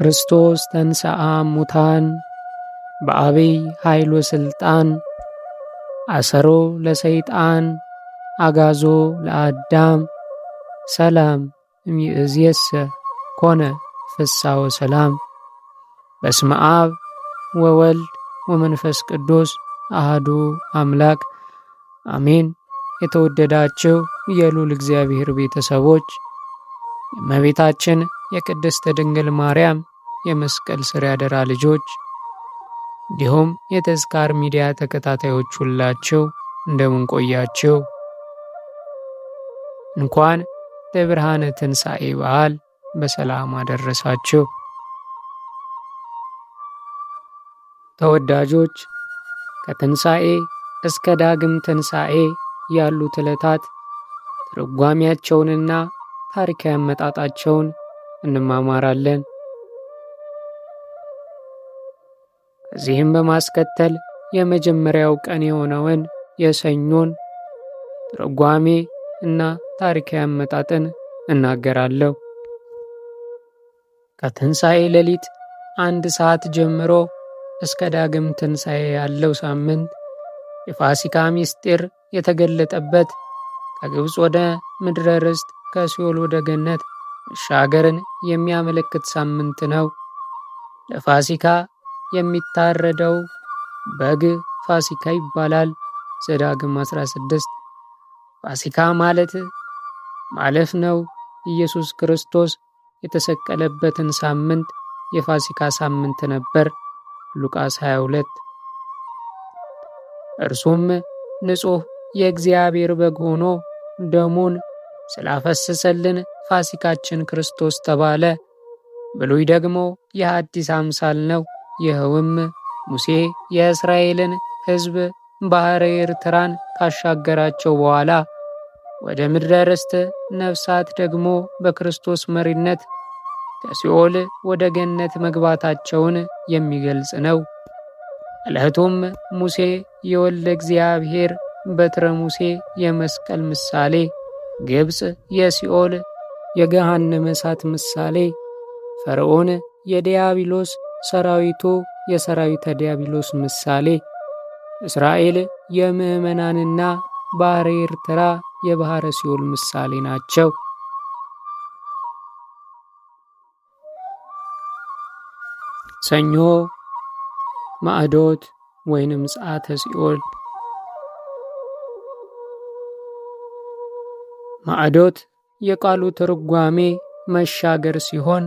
ክርስቶስ ተንሥአ እሙታን በአቢይ ኃይል ወሥልጣን አሰሮ ለሰይጣን አጋዞ ለአዳም ሰላም እምይእዜሰ ኮነ ፍስሐ ወሰላም። በስመ አብ ወወልድ ወመንፈስ ቅዱስ አሐዱ አምላክ አሜን። የተወደዳችሁ የልዑል እግዚአብሔር ቤተሰቦች የእመቤታችን የቅድስት ድንግል ማርያም የመስቀል ሥር ያደራ ልጆች እንዲሁም የተዝካር ሚዲያ ተከታታዮች ሁላችሁ እንደምን ቆያችሁ? እንኳን ለብርሃነ ትንሣኤ በዓል በሰላም አደረሳችሁ። ተወዳጆች ከትንሣኤ እስከ ዳግም ትንሣኤ ያሉት ዕለታት ትርጓሜያቸውንና ታሪካዊ አመጣጣቸውን እንማማራለን። ከዚህም በማስከተል የመጀመሪያው ቀን የሆነውን የሰኞን ትርጓሜ እና ታሪካዊ አመጣጥን እናገራለሁ። ከትንሣኤ ሌሊት 1 ሰዓት ጀምሮ እስከ ዳግም ትንሣኤ ያለው ሳምንት የፋሲካ ምስጢር የተገለጠበት ከግብፅ ወደ ምድረ ርስት ከሲኦል ወደ ገነት መሻገርን የሚያመለክት ሳምንት ነው። ለፋሲካ የሚታረደው በግ ፋሲካ ይባላል። ዘዳግም 16 ፋሲካ ማለት ማለፍ ነው። ኢየሱስ ክርስቶስ የተሰቀለበትን ሳምንት የፋሲካ ሳምንት ነበር። ሉቃስ 22 እርሱም ንጹሕ የእግዚአብሔር በግ ሆኖ ደሙን ስላፈሰሰልን ፋሲካችን ክርስቶስ ተባለ። ብሉይ ደግሞ የሐዲስ አምሳል ነው። ይኸውም ሙሴ የእስራኤልን ሕዝብ ባሕረ ኤርትራን ካሻገራቸው በኋላ ወደ ምድረ ርስት ነፍሳት ደግሞ በክርስቶስ መሪነት ከሲኦል ወደ ገነት መግባታቸውን የሚገልጽ ነው። ዕለቱም ሙሴ የወልደ እግዚአብሔር በትረ ሙሴ የመስቀል ምሳሌ፣ ግብፅ የሲኦል የገሃነመ እሳት ምሳሌ፣ ፈርዖን የዲያብሎስ ሰራዊቱ የሰራዊተ ዲያብሎስ ምሳሌ፣ እስራኤል የምዕመናንና ባሕረ ኤርትራ የባሕረ ሲኦል ምሳሌ ናቸው። ሰኞ ማዕዶት ወይንም ጸአተ ሲኦል። ማዕዶት የቃሉ ትርጓሜ መሻገር ሲሆን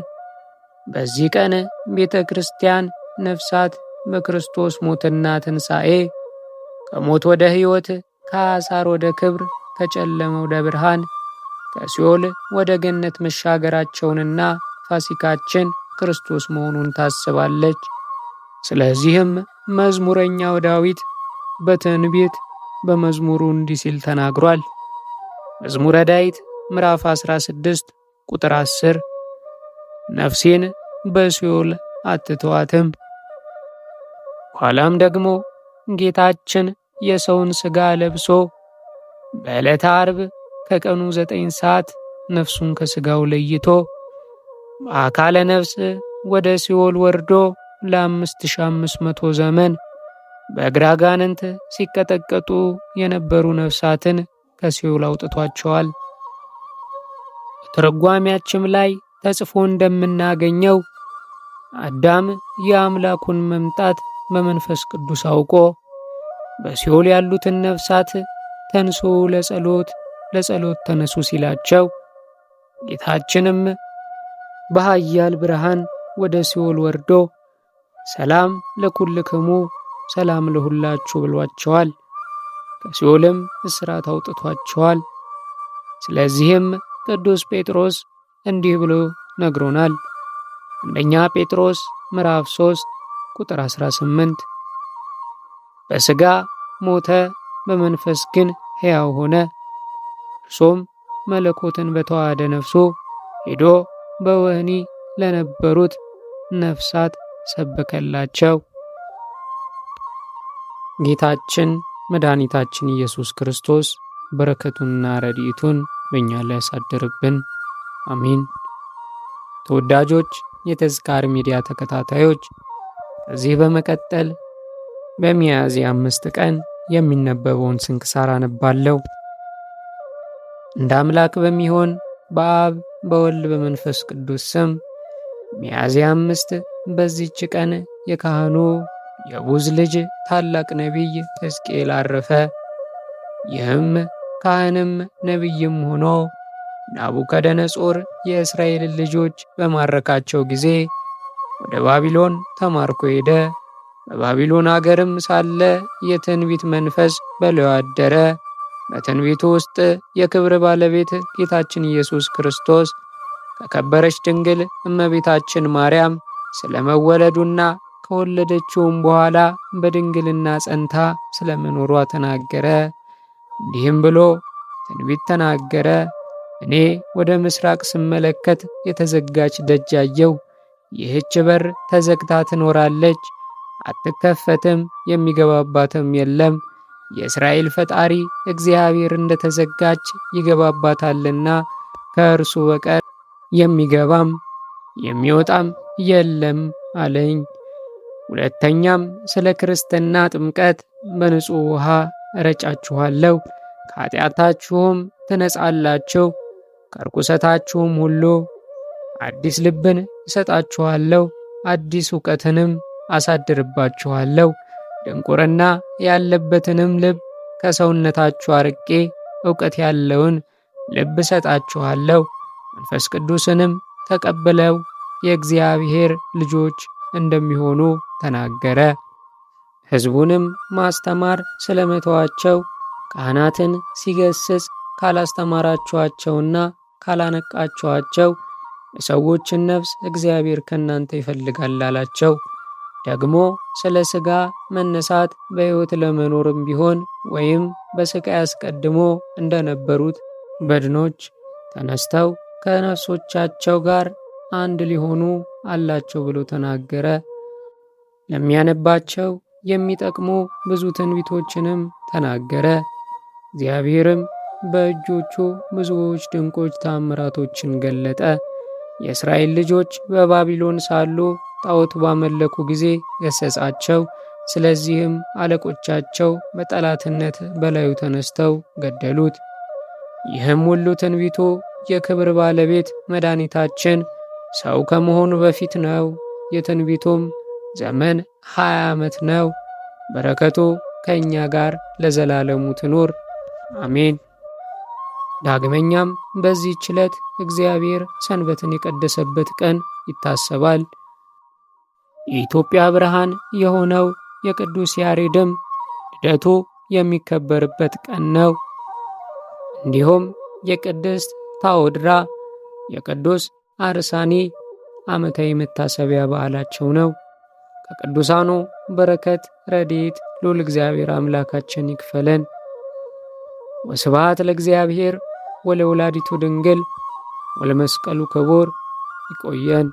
በዚህ ቀን ቤተ ክርስቲያን ነፍሳት በክርስቶስ ሞትና ትንሣኤ ከሞት ወደ ሕይወት፣ ከአሳር ወደ ክብር፣ ከጨለመ ወደ ብርሃን፣ ከሲኦል ወደ ገነት መሻገራቸውንና ፋሲካችን ክርስቶስ መሆኑን ታስባለች። ስለዚህም መዝሙረኛው ዳዊት በትንቢት በመዝሙሩ እንዲህ ሲል ተናግሯል። መዝሙረ ዳዊት ምዕራፍ 16 ቁጥር 10 ነፍሴን በሲኦል አትተዋትም። ኋላም ደግሞ ጌታችን የሰውን ሥጋ ለብሶ በዕለተ ዓርብ ከቀኑ 9 ሰዓት ነፍሱን ከሥጋው ለይቶ በአካለ ነፍስ ወደ ሲኦል ወርዶ ለ5500 ዘመን በእግረ አጋንንት ሲቀጠቀጡ የነበሩ ነፍሳትን ከሲኦል አውጥቷቸዋል። በትርጓሜያችም ላይ ተጽፎ እንደምናገኘው አዳም የአምላኩን መምጣት በመንፈስ ቅዱስ አውቆ በሲኦል ያሉትን ነፍሳት ተንሱ ለጸሎት ተነሱ ሲላቸው ጌታችንም በኃያል ብርሃን ወደ ሲኦል ወርዶ ሰላም ለኩልክሙ ሰላም ለሁላችሁ ብሏቸዋል። ከሲኦልም እስራት አውጥቷቸዋል። ስለዚህም ቅዱስ ጴጥሮስ እንዲህ ብሎ ነግሮናል። አንደኛ ጴጥሮስ ምዕራፍ 3 ቁጥር 18 በሥጋ ሞተ፣ በመንፈስ ግን ሕያው ሆነ። እርሱም መለኮትን በተዋሃደ ነፍሱ ሄዶ በወህኒ ለነበሩት ነፍሳት ሰበከላቸው። ጌታችን መድኃኒታችን ኢየሱስ ክርስቶስ በረከቱንና ረድኤቱን በእኛ ላይ ያሳድርብን። አሜን። ተወዳጆች የተዝካር ሚዲያ ተከታታዮች ከዚህ በመቀጠል በሚያዝያ 5 ቀን የሚነበበውን ስንክሳር አነባለሁ። እንደ አምላክ በሚሆን በአብ በወልድ በመንፈስ ቅዱስ ስም ሚያዝያ 5 በዚህች ቀን የካህኑ የቡዝ ልጅ ታላቅ ነቢይ ሕዝቅኤል አረፈ። ይህም ካህንም ነቢይም ሆኖ ናቡከደነጾር የእስራኤልን ልጆች በማረካቸው ጊዜ ወደ ባቢሎን ተማርኮ ሄደ። በባቢሎን አገርም ሳለ የትንቢት መንፈስ በላዩ አደረ። በትንቢቱ ውስጥ የክብር ባለቤት ጌታችን ኢየሱስ ክርስቶስ ከከበረች ድንግል እመቤታችን ማርያም ስለመወለዱና ከወለደችውም በኋላ በድንግልና ጸንታ ስለመኖሯ ተናገረ። እንዲህም ብሎ ትንቢት ተናገረ። እኔ ወደ ምስራቅ ስመለከት የተዘጋች ደጅ አየሁ። ይህች በር ተዘግታ ትኖራለች፣ አትከፈትም፣ የሚገባባትም የለም። የእስራኤል ፈጣሪ እግዚአብሔር እንደተዘጋች ይገባባታልና ከእርሱ በቀር የሚገባም የሚወጣም የለም አለኝ። ሁለተኛም ስለ ክርስትና ጥምቀት በንጹሕ ውሃ እረጫችኋለሁ፣ ከኃጢአታችሁም ትነጻላችሁ፣ ከርኩሰታችሁም ሁሉ አዲስ ልብን እሰጣችኋለሁ፣ አዲስ እውቀትንም አሳድርባችኋለሁ። ድንቁርና ያለበትንም ልብ ከሰውነታችሁ አርቄ እውቀት ያለውን ልብ እሰጣችኋለሁ። መንፈስ ቅዱስንም ተቀብለው የእግዚአብሔር ልጆች እንደሚሆኑ ተናገረ። ሕዝቡንም ማስተማር ስለመተዋቸው ካህናትን ሲገስጽ ካላስተማራችኋቸውና ካላነቃችኋቸው የሰዎችን ነፍስ እግዚአብሔር ከእናንተ ይፈልጋል አላቸው። ደግሞ ስለ ሥጋ መነሳት በሕይወት ለመኖርም ቢሆን ወይም በሥቃይ አስቀድሞ እንደነበሩት በድኖች ተነስተው ከነፍሶቻቸው ጋር አንድ ሊሆኑ አላቸው ብሎ ተናገረ። ለሚያነባቸው የሚጠቅሙ ብዙ ትንቢቶችንም ተናገረ። እግዚአብሔርም በእጆቹ ብዙዎች ድንቆች ተአምራቶችን ገለጠ። የእስራኤል ልጆች በባቢሎን ሳሉ ጣዖት ባመለኩ ጊዜ ገሰጻቸው። ስለዚህም አለቆቻቸው በጠላትነት በላዩ ተነስተው ገደሉት። ይህም ሁሉ ትንቢቱ የክብር ባለቤት መድኃኒታችን ሰው ከመሆኑ በፊት ነው። የትንቢቱም ዘመን 20 ዓመት ነው። በረከቱ ከእኛ ጋር ለዘላለሙ ትኑር አሜን። ዳግመኛም በዚህች ዕለት እግዚአብሔር ሰንበትን የቀደሰበት ቀን ይታሰባል። የኢትዮጵያ ብርሃን የሆነው የቅዱስ ያሬድም ልደቱ የሚከበርበት ቀን ነው። እንዲሁም የቅድስት ታኦድራ፣ የቅዱስ አርሳኒ ዓመታዊ መታሰቢያ በዓላቸው ነው። ከቅዱሳኑ በረከት ረድኤት ልዑል እግዚአብሔር አምላካችን ይክፈለን። ወስብሐት ለእግዚአብሔር ወለወላዲቱ ድንግል ወለመስቀሉ ክቡር። ይቆየን።